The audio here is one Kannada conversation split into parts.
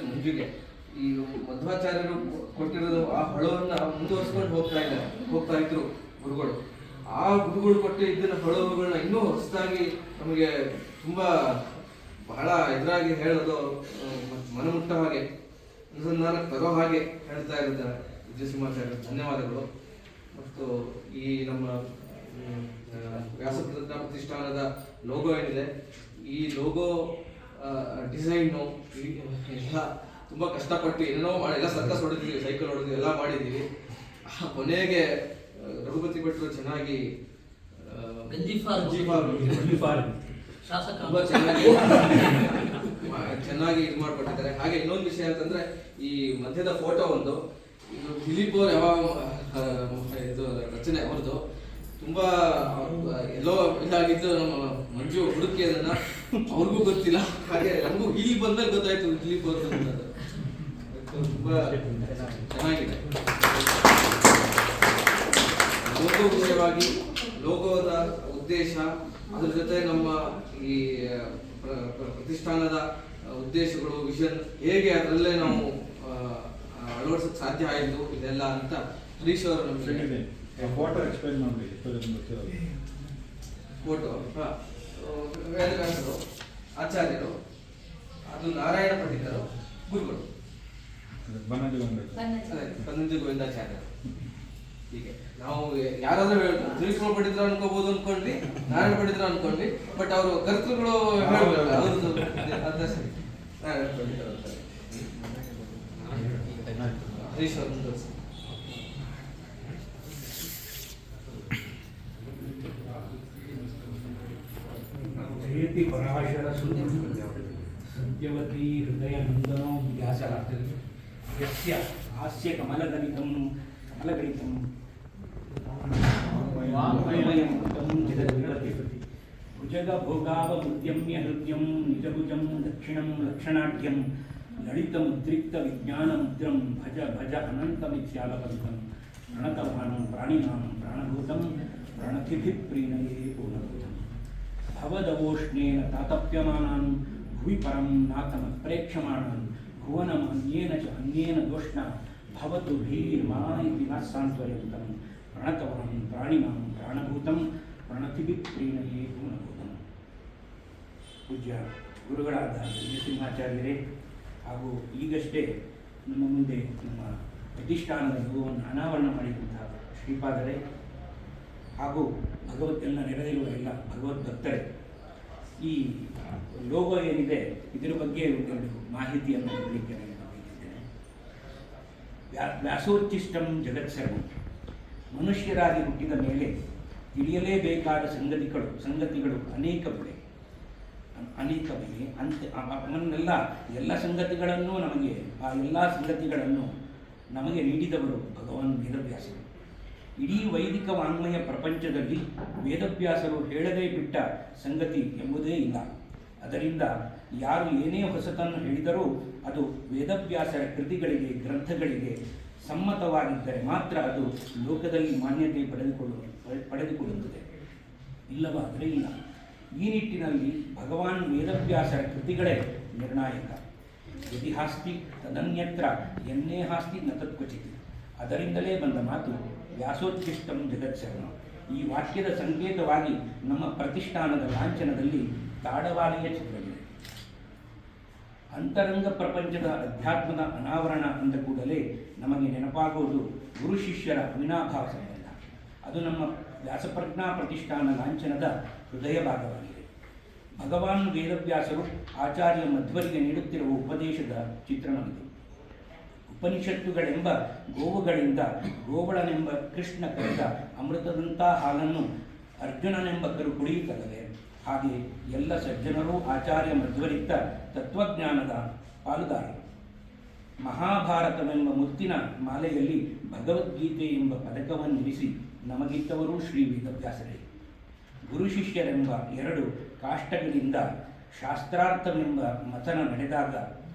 ಮುಂಜುಗೆ ಈ ಮಧ್ವಾಚಾರ್ಯರು ಕೊಟ್ಟಿರೋದು ಆ ಹೊಳವನ್ನ ಮುಂದುವರ್ಸ್ಕೊಂಡು ಹೋಗ್ತಾ ಇದ್ರು ಗುರುಗಳು. ಆ ಗುರುಗಳು ಕೊಟ್ಟು ಇದನ್ನ ಹೊಳವುಗಳನ್ನ ಇನ್ನೂ ಹೊಸದಾಗಿ ನಮಗೆ ತುಂಬಾ ಬಹಳ ಎದುರಾಗಿ ಹೇಳೋದು ಮನಮುಟ್ಟ ಹಾಗೆ ಅನುಸಂಧಾನಕ್ಕೆ ತರೋ ಹಾಗೆ ಹೇಳ್ತಾ ಇದ್ದಾರೆ ವಿಜಯಸಿಂಹಾಚಾರ್ಯರು. ಧನ್ಯವಾದಗಳು. ಮತ್ತು ಈ ನಮ್ಮ ವ್ಯಾಸಪ್ರಜ್ಞಾ ಪ್ರತಿಷ್ಠಾನದ ಲೋಗೋ ಏನಿದೆ, ಈ ಲೋಗೋ ಡಿಸೈನು ಎಲ್ಲ ತುಂಬ ಕಷ್ಟಪಟ್ಟು ಏನೇನೋ ಎಲ್ಲ ಸರ್ಕಸ್ ಹೊಡೆದಿದ್ದೀವಿ, ಸೈಕಲ್ ಹೊಡೆದಿದ್ದೀವಿ, ಎಲ್ಲ ಮಾಡಿದ್ದೀವಿ. ಕೊನೆಗೆ ರಘುಪತಿ ಭಟ್ರು ಚೆನ್ನಾಗಿ ತುಂಬ ಚೆನ್ನಾಗಿ ಇದು ಮಾಡಿಕೊಟ್ಟಿದ್ದಾರೆ. ಹಾಗೆ ಇನ್ನೊಂದು ವಿಷಯ ಅಂತಂದ್ರೆ ಈ ಮಧ್ಯದ ಫೋಟೋ ಒಂದು ಇದು ದಿಲೀಪ್ ಅವ್ರು ಯಾವ ಇದು ರಚನೆ ಅವ್ರದ್ದು ತುಂಬಾ ಎಲ್ಲೋ ಇದಾಗಿದ್ದು ನಮ್ಮ ಮಂಜು ಹುಡುಕಿ ಅದನ್ನ ಅವ್ರಿಗೂ ಗೊತ್ತಿಲ್ಲ. ಹಾಗೆ ನಮಗೂ ಇಲ್ಲಿ ಬಂದಾಗ ಗೊತ್ತಾಯ್ತು ದಿಲೀಪ್ ಅವ್ರದ್ದು. ತುಂಬಾ ಚೆನ್ನಾಗಿದೆ. ಲೋಗೋ ವಿಷಯವಾಗಿ ಲೋಗೋದ ಉದ್ದೇಶ, ಅದ್ರ ಜೊತೆ ನಮ್ಮ ಈ ಪ್ರತಿಷ್ಠಾನದ ಉದ್ದೇಶಗಳು, ವಿಷನ್ ಹೇಗೆ ಅದರಲ್ಲೇ ನಾವು ಅಳವಡಿಸಕ್ಕೆ ಸಾಧ್ಯ ಆಯಿತು ಇದೆಲ್ಲ ಅಂತ ಹರೀಶ್ ಅವರು ನಮಗೆ ಫೋಟೋ ಎಕ್ಸ್ಪ್ಲೈನ್ ಮಾಡಿ. ಫೋಟೋ ವೇದವ್ಯಾಸರು ಆಚಾರ್ಯರು, ಅದು ನಾರಾಯಣ ಪಂಡಿತರು ಗುರುಗಳು, ಬನ್ನಂಜಿ ಗೋವಿಂದಾಚಾರ್ಯರು. ಹೀಗೆ ನಾವು ಯಾರಾದ್ರೂ ತಿರುಗಿಸ್ಕೊಂಡು ಪಂಡಿತರು ಅನ್ಕೋಬಹುದು ಅನ್ಕೊಂಡ್ವಿ, ನಾರಾಯಣ ಪಂಡಿತರು ಅನ್ಕೊಂಡ್ವಿ, ಬಟ್ ಅವರು ಕರ್ತೃಗಳು ಹೇಳ್ಬೇಕು ಅವ್ರದ್ದು ಅದ ಸರಿ. ನಾರಾಯಣ ಪಂಡಿತರು ಅಂತಾರೆ. ಹರೀಶ್ ಅವರು ಜಯತಿ ಪರಾಶರ ಸದ್ಯವತಿ ಹೃದಯ ನಂದನೋ ವ್ಯಾಸರ ಯಸ್ಯ ಹಾಸ್ಯ ಕಮಲಗಣಿತಂ ಭುಜಗ ಭೋಗಾವಮುದ್ಯಮ್ಯ ಹೃದಯಂ ನಿಜಭುಜಂ ದಕ್ಷಿಣಂ ಲಕ್ಷಣಾಢ್ಯಂ ಲಲಿತ ಮುದ್ರಿಕ್ತ ವಿಜ್ಞಾನ ಮುದ್ರಂ ಭಜ ಭಜ ಅನಂತಮಿತ್ಯಾಲಪಂತಂ ಪ್ರಣತಮಾನಂ ಪ್ರಾಣಿನಾಂ ಪ್ರಾಣಭೂತಂ ಪ್ರಣತಿಭಿ ಪ್ರೀಣಯೇ ಪೂರ್ಣಭೂತಂ ಭವದವೋಷ್ಣೇನ ತಾತಪ್ಯಮಾನಾನ್ ಭುವಿ ಪರಂ ನಾಥಮತ್ಪ್ರೇಕ್ಷಮಾಣಾನ್ ಭುವನಂ ಅನ್ಯೇನ ಚ ಅನ್ಯೇನ ದೋಷ್ಣ ಭವತು ಭೀರ್ಮಾ ಇತಿ ನ ಸಾಂತ್ವಯಂತಂ ಪ್ರಣತವಾನ್ ಪ್ರಾಣಿನಾಂ ಪ್ರಾಣಭೂತಂ ಪ್ರಣತಿಭಿ ಪ್ರೀಣಯೇ ಪೂರ್ಣಭೂತಂ. ಪೂಜ್ಯ ಗುರುಗಳಾದ ವಿಜಯಸಿಂಹಾಚಾರ್ಯರೇ ಹಾಗೂ ಈಗಷ್ಟೇ ನಮ್ಮ ಮುಂದೆ ನಮ್ಮ ಪ್ರತಿಷ್ಠಾನದ ಲೋಗೋವನ್ನು ಅನಾವರಣ ಮಾಡಿದಂತಹ ಶ್ರೀಪಾದರೇ ಹಾಗೂ ಭಗವತ್ತೆಲ್ಲ ನೆರೆದಿರುವ ಎಲ್ಲ ಭಗವದ್ಭಕ್ತರೇ, ಈ ಲೋಗೋ ಏನಿದೆ ಇದರ ಬಗ್ಗೆ ಒಂದೆರಡು ಮಾಹಿತಿಯನ್ನು ಕೊಡಲಿಕ್ಕೆ ನಾನು ಬಯಸಿದ್ದೇನೆ. ವ್ಯಾಸೋಚ್ಚಿಷ್ಟಂ ಜಗತ್ಸರ್ವಂ. ಮನುಷ್ಯರಾಗಿ ಹುಟ್ಟಿದ ಮೇಲೆ ತಿಳಿಯಲೇಬೇಕಾದ ಸಂಗತಿಗಳು ಅನೇಕ ಬಗೆ ಅವನ್ನೆಲ್ಲ ಎಲ್ಲ ಸಂಗತಿಗಳನ್ನು ಆ ಎಲ್ಲ ಸಂಗತಿಗಳನ್ನು ನಮಗೆ ನೀಡಿದವರು ಭಗವಾನ್ ವೇದವ್ಯಾಸರು. ಇಡೀ ವೈದಿಕ ವಾಂಗ್ಮಯ ಪ್ರಪಂಚದಲ್ಲಿ ವೇದವ್ಯಾಸರು ಹೇಳದೇ ಬಿಟ್ಟ ಸಂಗತಿ ಎಂಬುದೇ ಇಲ್ಲ. ಅದರಿಂದ ಯಾರು ಏನೇ ಹೊಸತನ್ನು ಹೇಳಿದರೂ ಅದು ವೇದವ್ಯಾಸರ ಕೃತಿಗಳಿಗೆ, ಗ್ರಂಥಗಳಿಗೆ ಸಮ್ಮತವಾಗಿದ್ದರೆ ಮಾತ್ರ ಅದು ಲೋಕದಲ್ಲಿ ಮಾನ್ಯತೆ ಪಡೆದುಕೊಳ್ಳುತ್ತದೆ, ಇಲ್ಲವಾದರೆ ಇಲ್ಲ. ಈ ನಿಟ್ಟಿನಲ್ಲಿ ಭಗವಾನ್ ವೇದವ್ಯಾಸರ ಕೃತಿಗಳೇ ನಿರ್ಣಾಯಕ. ಯದಿ ಹಾಸ್ತಿ ತದನ್ಯತ್ರ ಎನ್ನೇ ಹಾಸ್ತಿ ನ ತತ್ಕ್ವಚಿತ್. ಅದರಿಂದಲೇ ಬಂದ ಮಾತು ವ್ಯಾಸೋಚ್ಚಿಷ್ಟಂ ಜಗತ್ಸರ್ವಂ. ಈ ವಾಕ್ಯದ ಸಂಕೇತವಾಗಿ ನಮ್ಮ ಪ್ರತಿಷ್ಠಾನದ ಲಾಂಛನದಲ್ಲಿ ತಾಡವಾಳಿಯ ಚಿತ್ರವಿದೆ. ಅಂತರಂಗ ಪ್ರಪಂಚದ ಅಧ್ಯಾತ್ಮದ ಅನಾವರಣ ಅಂದ ಕೂಡಲೇ ನಮಗೆ ನೆನಪಾಗುವುದು ಗುರು ಶಿಷ್ಯರ ಅವಿನಾಭಾವ ಸಂಬಂಧ. ಅದು ನಮ್ಮ ವ್ಯಾಸಪ್ರಜ್ಞಾ ಪ್ರತಿಷ್ಠಾನ ಲಾಂಛನದ ಹೃದಯ ಭಾಗವಾಗಿದೆ. ಭಗವಾನ್ ವೇದವ್ಯಾಸರು ಆಚಾರ್ಯ ಮಧ್ವರಿಗೆ ನೀಡುತ್ತಿರುವ ಉಪದೇಶದ ಚಿತ್ರಣವಿದೆ. ಉಪನಿಷತ್ತುಗಳೆಂಬ ಗೋವುಗಳಿಂದ ಗೋವಳನೆಂಬ ಕೃಷ್ಣ ಕರೆದ ಅಮೃತದಂಥ ಹಾಲನ್ನು ಅರ್ಜುನನೆಂಬ ಕರು ಕುಡಿಯುತ್ತಲ್ಲವೇ, ಹಾಗೆ ಎಲ್ಲ ಸಜ್ಜನರೂ ಆಚಾರ್ಯ ಮಧ್ವರಿದ್ದ ತತ್ವಜ್ಞಾನದ ಪಾಲುದಾರರು. ಮಹಾಭಾರತವೆಂಬ ಮುತ್ತಿನ ಮಾಲೆಯಲ್ಲಿ ಭಗವದ್ಗೀತೆ ಎಂಬ ಪದಕವನ್ನಿರಿಸಿ ನಮಗಿತ್ತವರು ಶ್ರೀ ವೇದವ್ಯಾಸರೇ. ಗುರು ಶಿಷ್ಯರೆಂಬ ಎರಡು ಕಾಷ್ಟಗಳಿಂದ ಶಾಸ್ತ್ರಾರ್ಥವೆಂಬ ಮಥನ ನಡೆದಾಗ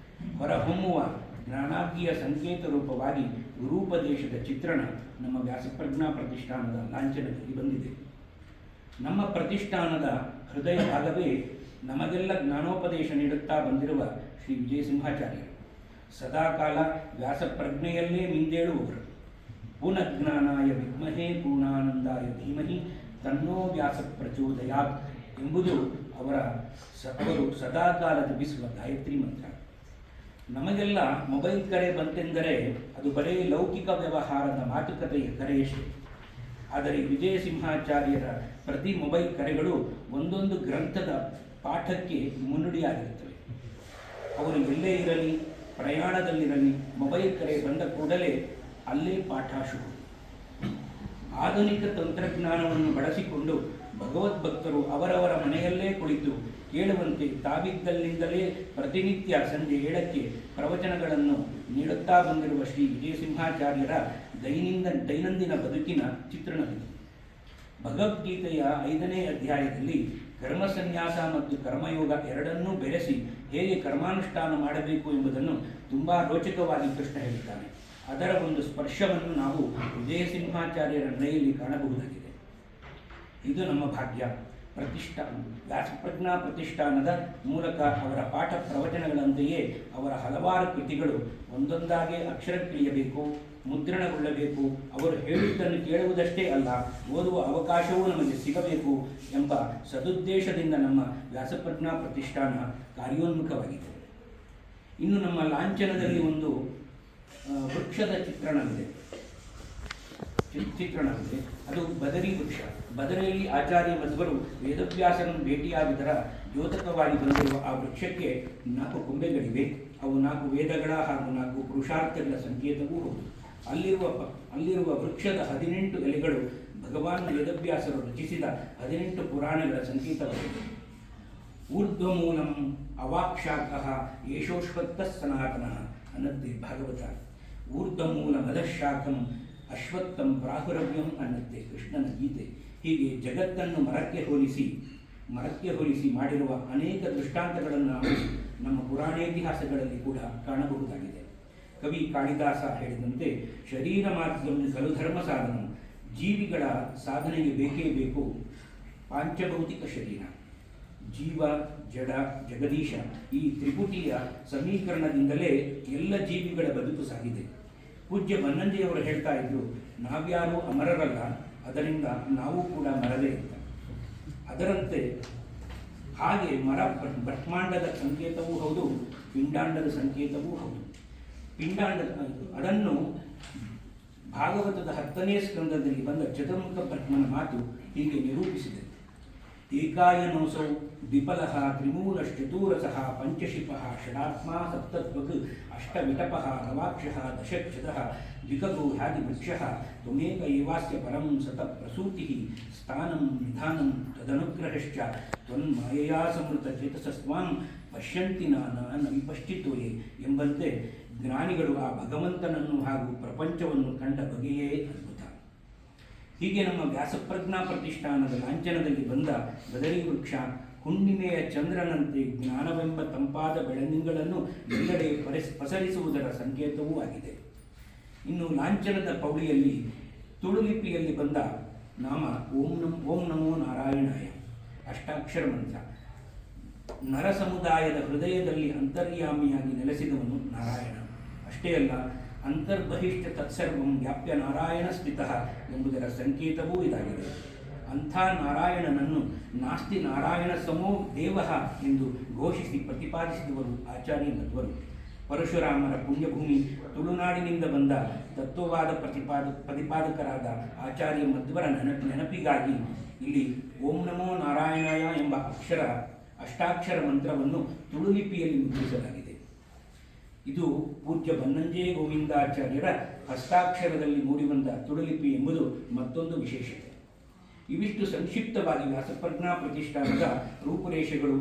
ಹೊರಹೊಮ್ಮುವ ಜ್ಞಾನಾಗ್ನಿಯ ಸಂಕೇತ ರೂಪವಾಗಿ ಗುರೂಪದೇಶದ ಚಿತ್ರಣ ನಮ್ಮ ವ್ಯಾಸಪ್ರಜ್ಞಾ ಪ್ರತಿಷ್ಠಾನದ ಲಾಂಛನದಲ್ಲಿ ಬಂದಿದೆ. ನಮ್ಮ ಪ್ರತಿಷ್ಠಾನದ ಹೃದಯ ಭಾಗವೇ ನಮಗೆಲ್ಲ ಜ್ಞಾನೋಪದೇಶ ನೀಡುತ್ತಾ ಬಂದಿರುವ ಶ್ರೀ ವಿಜಯಸಿಂಹಾಚಾರ್ಯರು. ಸದಾಕಾಲ ವ್ಯಾಸಪ್ರಜ್ಞೆಯಲ್ಲೇ ಮಿಂದೇಳುವವರು. ಪೂರ್ಣಜ್ಞಾನಾಯ ವಿದ್ಮಹೇ ಪೂರ್ಣಾನಂದಾಯ ಧೀಮಹಿ ತನ್ನೋ ವ್ಯಾಸ ಪ್ರಚೋದಯಾತ್ ಎಂಬುದು ಅವರು ಸದಾಕಾಲ ಜಪಿಸುವ ಗಾಯತ್ರಿ ಮಂತ್ರ. ನಮಗೆಲ್ಲ ಮೊಬೈಲ್ ಕರೆ ಬಂತೆಂದರೆ ಅದು ಬರೀ ಲೌಕಿಕ ವ್ಯವಹಾರದ ಮಾತುಕತೆಯ ಕರೆಯಷ್ಟೇ. ಆದರೆ ವಿಜಯಸಿಂಹಾಚಾರ್ಯರ ಪ್ರತಿ ಮೊಬೈಲ್ ಕರೆಗಳು ಒಂದೊಂದು ಗ್ರಂಥದ ಪಾಠಕ್ಕೆ ಮುನ್ನುಡಿಯಾಗಿರುತ್ತವೆ. ಅವರು ಎಲ್ಲೇ ಇರಲಿ, ಪ್ರಯಾಣದಲ್ಲಿರಲಿ, ಮೊಬೈಲ್ ಕರೆ ಬಂದ ಕೂಡಲೇ ಅಲ್ಲೇ ಪಾಠ ಶುರು. ಆಧುನಿಕ ತಂತ್ರಜ್ಞಾನವನ್ನು ಬಳಸಿಕೊಂಡು ಭಗವದ್ಭಕ್ತರು ಅವರವರ ಮನೆಯಲ್ಲೇ ಕುಳಿತು ಕೇಳುವಂತೆ ತಾವಿದ್ದಲ್ಲಿಂದಲೇ ಪ್ರತಿನಿತ್ಯ ಸಂಜೆ 7ಕ್ಕೆ ಪ್ರವಚನಗಳನ್ನು ನೀಡುತ್ತಾ ಬಂದಿರುವ ಶ್ರೀ ವಿಜಯಸಿಂಹಾಚಾರ್ಯರ ದೈನಂದಿನ ಬದುಕಿನ ಚಿತ್ರಣವಿದೆ. ಭಗವದ್ಗೀತೆಯ 5ನೇ ಅಧ್ಯಾಯದಲ್ಲಿ ಕರ್ಮಸನ್ಯಾಸ ಮತ್ತು ಕರ್ಮಯೋಗ ಎರಡನ್ನೂ ಬೆರೆಸಿ ಹೇಗೆ ಕರ್ಮಾನುಷ್ಠಾನ ಮಾಡಬೇಕು ಎಂಬುದನ್ನು ತುಂಬ ರೋಚಕವಾಗಿ ಕೃಷ್ಣ ಹೇಳಿದ್ದಾನೆ. ಅದರ ಒಂದು ಸ್ಪರ್ಶವನ್ನು ನಾವು ವಿಜಯಸಿಂಹಾಚಾರ್ಯರ ನಡೆಯಲ್ಲಿ ಕಾಣಬಹುದಾಗಿದೆ. ಇದು ನಮ್ಮ ಭಾಗ್ಯ. ವ್ಯಾಸಪ್ರಜ್ಞಾ ಪ್ರತಿಷ್ಠಾನದ ಮೂಲಕ ಅವರ ಪಾಠ ಪ್ರವಚನಗಳಂತೆಯೇ ಅವರ ಹಲವಾರು ಕೃತಿಗಳು ಒಂದೊಂದಾಗಿ ಅಕ್ಷರಕ್ಕಿಳಿಯಬೇಕು, ಮುದ್ರಣಗೊಳ್ಳಬೇಕು, ಅವರು ಹೇಳಿದ್ದನ್ನು ಕೇಳುವುದಷ್ಟೇ ಅಲ್ಲ, ಓದುವ ಅವಕಾಶವೂ ನಮಗೆ ಸಿಗಬೇಕು ಎಂಬ ಸದುದ್ದೇಶದಿಂದ ನಮ್ಮ ವ್ಯಾಸಪ್ರಜ್ಞಾ ಪ್ರತಿಷ್ಠಾನ ಕಾರ್ಯೋನ್ಮುಖವಾಗಿದೆ. ಇನ್ನು ನಮ್ಮ ಲಾಂಛನದಲ್ಲಿ ಒಂದು ವೃಕ್ಷದ ಚಿತ್ರಣವಿದೆ. ಅದು ಬದರಿ ವೃಕ್ಷ. ಬದರಿಯಲ್ಲಿ ಆಚಾರ್ಯ ಮಧ್ವರು ವೇದವ್ಯಾಸರನ್ನು ಭೇಟಿಯಾಗಿದ್ದರ ದ್ಯೋತಕವಾಗಿ ಬಂದಿರುವ ಆ ವೃಕ್ಷಕ್ಕೆ 4 ಕೊಂಬೆಗಳಿವೆ. ಅವು 4 ವೇದಗಳ ಹಾಗೂ 4 ಪುರುಷಾರ್ಥಗಳ ಸಂಕೇತವೂ ಹೌದು. ಅಲ್ಲಿರುವ ವೃಕ್ಷದ 18 ಎಲೆಗಳು ಭಗವಾನ್ ವೇದವ್ಯಾಸರು ರಚಿಸಿದ 18 ಪುರಾಣಗಳ ಸಂಕೇತವಾಗಿದೆ. ಊರ್ಧ್ವಮೂಲಂ ಅವಾಕ್ಷಾಕಃ ಯೇಷೋಶ್ವತ್ಥಃ ಸನಾತನಃ ಅನ್ನತ್ತೆ ಭಾಗವತ. ಊರ್ಧ್ವಮೂಲ ಮದಶಾಖಂ ಅಶ್ವತ್ಥಂ ಪ್ರಾಹುರವ್ಯಂ ಅನ್ನತ್ತೆ ಕೃಷ್ಣನ ಗೀತೆ. ಹೀಗೆ ಜಗತ್ತನ್ನು ಮರಕ್ಕೆ ಹೋಲಿಸಿ ಮಾಡಿರುವ ಅನೇಕ ದೃಷ್ಟಾಂತಗಳನ್ನು ನಾವು ನಮ್ಮ ಪುರಾಣೇತಿಹಾಸಗಳಲ್ಲಿ ಕೂಡ ಕಾಣಬಹುದಾಗಿದೆ. ಕವಿ ಕಾಳಿದಾಸ ಹೇಳಿದಂತೆ, ಶರೀರ ಮಾರ್ಗಂ ಖಲು ಧರ್ಮ ಸಾಧನ. ಜೀವಿಗಳ ಸಾಧನೆಗೆ ಬೇಕೇ ಬೇಕು ಪಾಂಚಭೌತಿಕ ಶರೀರ. ಜೀವ, ಜಡ, ಜಗದೀಶ ಈ ತ್ರಿಪುಟಿಯ ಸಮೀಕರಣದಿಂದಲೇ ಎಲ್ಲ ಜೀವಿಗಳ ಬದುಕು ಸಾಗಿದೆ. ಪೂಜ್ಯ ಬನ್ನಂಜಿಯವರು ಹೇಳ್ತಾ ಇದ್ರು, ನಾವ್ಯಾರೂ ಅಮರರಲ್ಲ, ಅದರಿಂದ ನಾವು ಕೂಡ ಮರದೇ ಅಂತ. ಅದರಂತೆ ಹಾಗೆ ಮರ ಬ್ರಹ್ಮಾಂಡದ ಸಂಕೇತವೂ ಹೌದು, ಪಿಂಡಾಂಡದ ಸಂಕೇತವೂ ಹೌದು. ಅದನ್ನು ಭಾಗವತದ 10ನೇ ಸ್ಕಂದದಲ್ಲಿ ಬಂದ ಚತುರ್ಮುಖ ಬ್ರಹ್ಮನ ಮಾತು ಹೀಗೆ ನಿರೂಪಿಸಿದೆ. ಏಕಾಯನೋಸೌ ದ್ವಿಪಲಃ ತ್ರಿಮೂಲಶ್ಚತುರಸಃ ಪಂಚಶಿಪಃ ಷಡಾತ್ಮಾ ಸಪ್ತತ್ವಗ್ ಅಷ್ಟವಿಟಪಃ ನವಾಕ್ಷಃ ದಶಕ್ಷದಃ ದ್ವಿಕಗೋ ಹ್ಯಾದಿವೃಕ್ಷಃ ತ್ವಮೇಕ ಏವಾಸ್ಯ ಪರಂ ಸತ ಪ್ರಸೂತಿಃ ಸ್ಥಾನಂ ನಿಧಾನಂ ತದನುಗ್ರಹಶ್ಚ ತ್ವನ್ಮಾಯಯಾ ಸಮೃತ ಚೇತಸಸ್ವಾಂ ಪಶ್ಯಂತಿ ನ ವಿಪಶ್ಚಿತೋಯೇ ಎಂಬಂತೆ ಜ್ಞಾನಿಗಳು ಆ ಭಗವಂತನನ್ನು ಹಾಗೂ ಪ್ರಪಂಚವನ್ನು ಕಂಡ ಬಗೆಯೇ ಅದ್ಭುತ. ಹೀಗೆ ನಮ್ಮ ವ್ಯಾಸಪ್ರಜ್ಞಾ ಪ್ರತಿಷ್ಠಾನದ ಲಾಂಛನದಲ್ಲಿ ಬಂದ ಬದರಿ ವೃಕ್ಷ ಹುಣ್ಣಿಮೆಯ ಚಂದ್ರನಂತೆ ಜ್ಞಾನವೆಂಬ ತಂಪಾದ ಬೆಳದಿಂಗಳನ್ನು ಎಲ್ಲೆಡೆ ಪಸರಿಸುವುದರ ಸಂಕೇತವೂ ಆಗಿದೆ. ಇನ್ನು ಲಾಂಛನದ ಪೌಳಿಯಲ್ಲಿ ತುಳುಲಿಪಿಯಲ್ಲಿ ಬಂದ ನಾಮ ಓಂ ನಮೋ ನಾರಾಯಣಾಯ ಅಷ್ಟಾಕ್ಷರ ಮಂತ್ರ. ನರ ಸಮುದಾಯದ ಹೃದಯದಲ್ಲಿ ಅಂತರ್ಯಾಮಿಯಾಗಿ ನೆಲೆಸಿದವನು ನಾರಾಯಣ. ಅಷ್ಟೇ ಅಲ್ಲ, ಅಂತರ್ಬಹಿಷ್ಠ ತತ್ಸರ್ವಂ ವ್ಯಾಪ್ಯ ನಾರಾಯಣ ಸ್ಥಿತಃ ಎಂಬುದರ ಸಂಕೇತವೂ ಇದಾಗಿದೆ. ಅಂಥ ನಾರಾಯಣನನ್ನು ನಾಸ್ತಿ ನಾರಾಯಣ ಸಮೋ ದೇವಃ ಎಂದು ಘೋಷಿಸಿ ಪ್ರತಿಪಾದಿಸಿದವರು ಆಚಾರ್ಯ ಮಧ್ವರು. ಪರಶುರಾಮರ ಪುಣ್ಯಭೂಮಿ ತುಳುನಾಡಿನಿಂದ ಬಂದ ತತ್ವವಾದ ಪ್ರತಿಪಾದಕರಾದ ಆಚಾರ್ಯ ಮಧ್ವರ ನೆನಪಿಗಾಗಿ ಇಲ್ಲಿ ಓಂ ನಮೋ ನಾರಾಯಣಾಯ ಎಂಬ ಅಷ್ಟಾಕ್ಷರ ಮಂತ್ರವನ್ನು ತುಳುಲಿಪಿಯಲ್ಲಿ ಮುದ್ರಿಸಲಾಗಿದೆ. ಇದು ಪೂಜ್ಯ ಬನ್ನಂಜೆ ಗೋವಿಂದಾಚಾರ್ಯರ ಹಸ್ತಾಕ್ಷರದಲ್ಲಿ ಮೂಡಿಬಂದ ತುಳುಲಿಪಿ ಎಂಬುದು ಮತ್ತೊಂದು ವಿಶೇಷತೆ. ಇವಿಷ್ಟು ಸಂಕ್ಷಿಪ್ತವಾಗಿ ವ್ಯಾಸಪ್ರಜ್ಞಾ ಪ್ರತಿಷ್ಠಾನದ ರೂಪುರೇಷೆಗಳು.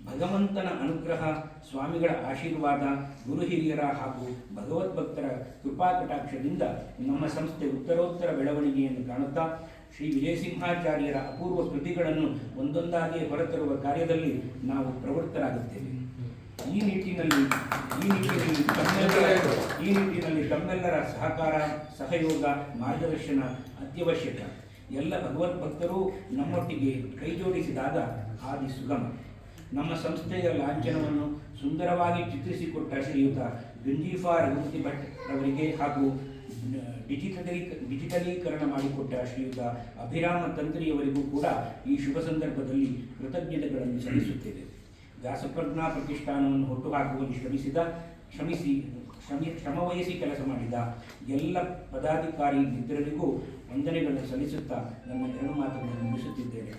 ಭಗವಂತನ ಅನುಗ್ರಹ, ಸ್ವಾಮಿಗಳ ಆಶೀರ್ವಾದ, ಗುರು ಹಿರಿಯರ ಹಾಗೂ ಭಗವದ್ಭಕ್ತರ ಕೃಪಾಕಟಾಕ್ಷದಿಂದ ನಮ್ಮ ಸಂಸ್ಥೆ ಉತ್ತರೋತ್ತರ ಬೆಳವಣಿಗೆಯನ್ನು ಕಾಣುತ್ತಾ ಶ್ರೀ ವಿಜಯಸಿಂಹಾಚಾರ್ಯರ ಅಪೂರ್ವ ಕೃತಿಗಳನ್ನು ಒಂದೊಂದಾಗಿ ಹೊರತರುವ ಕಾರ್ಯದಲ್ಲಿ ನಾವು ಪ್ರವೃತ್ತರಾಗುತ್ತೇವೆ. ಈ ನಿಟ್ಟಿನಲ್ಲಿ ತಮ್ಮೆಲ್ಲರ ಸಹಕಾರ, ಸಹಯೋಗ, ಮಾರ್ಗದರ್ಶನ ಅತ್ಯವಶ್ಯಕ. ಎಲ್ಲ ಭಗವದ್ಭಕ್ತರೂ ನಮ್ಮೊಟ್ಟಿಗೆ ಕೈಜೋಡಿಸಿದಾಗ ಹಾದಿ ಸುಗಮ. ನಮ್ಮ ಸಂಸ್ಥೆಯ ಲಾಂಛನವನ್ನು ಸುಂದರವಾಗಿ ಚಿತ್ರಿಸಿಕೊಟ್ಟ ಶ್ರೀಯುತ ಗಂಜೀಫಾ ರಘುಪತಿ ಭಟ್ ಅವರಿಗೆ ಹಾಗೂ ಡಿಜಿಟಲೀಕರಣ ಮಾಡಿಕೊಟ್ಟ ಶ್ರೀಯುತ ಅಭಿರಾಮ ತಂತ್ರಿಯವರಿಗೂ ಕೂಡ ಈ ಶುಭ ಸಂದರ್ಭದಲ್ಲಿ ಕೃತಜ್ಞತೆಗಳನ್ನು ಸಲ್ಲಿಸುತ್ತೇವೆ. ವ್ಯಾಸಪ್ರಜ್ಞಾ ಪ್ರತಿಷ್ಠಾನವನ್ನು ಹುಟ್ಟುಹಾಕುವಲ್ಲಿ ಶ್ರಮವಹಿಸಿ ಕೆಲಸ ಮಾಡಿದ ಎಲ್ಲ ಪದಾಧಿಕಾರಿ ಮಿತ್ರರಿಗೂ ವಂದನೆಗಳನ್ನು ಸಲ್ಲಿಸುತ್ತಾ ನನ್ನ ಎರಡು ಮಾತುಗಳನ್ನು ಮುಗಿಸುತ್ತಿದ್ದೇನೆ.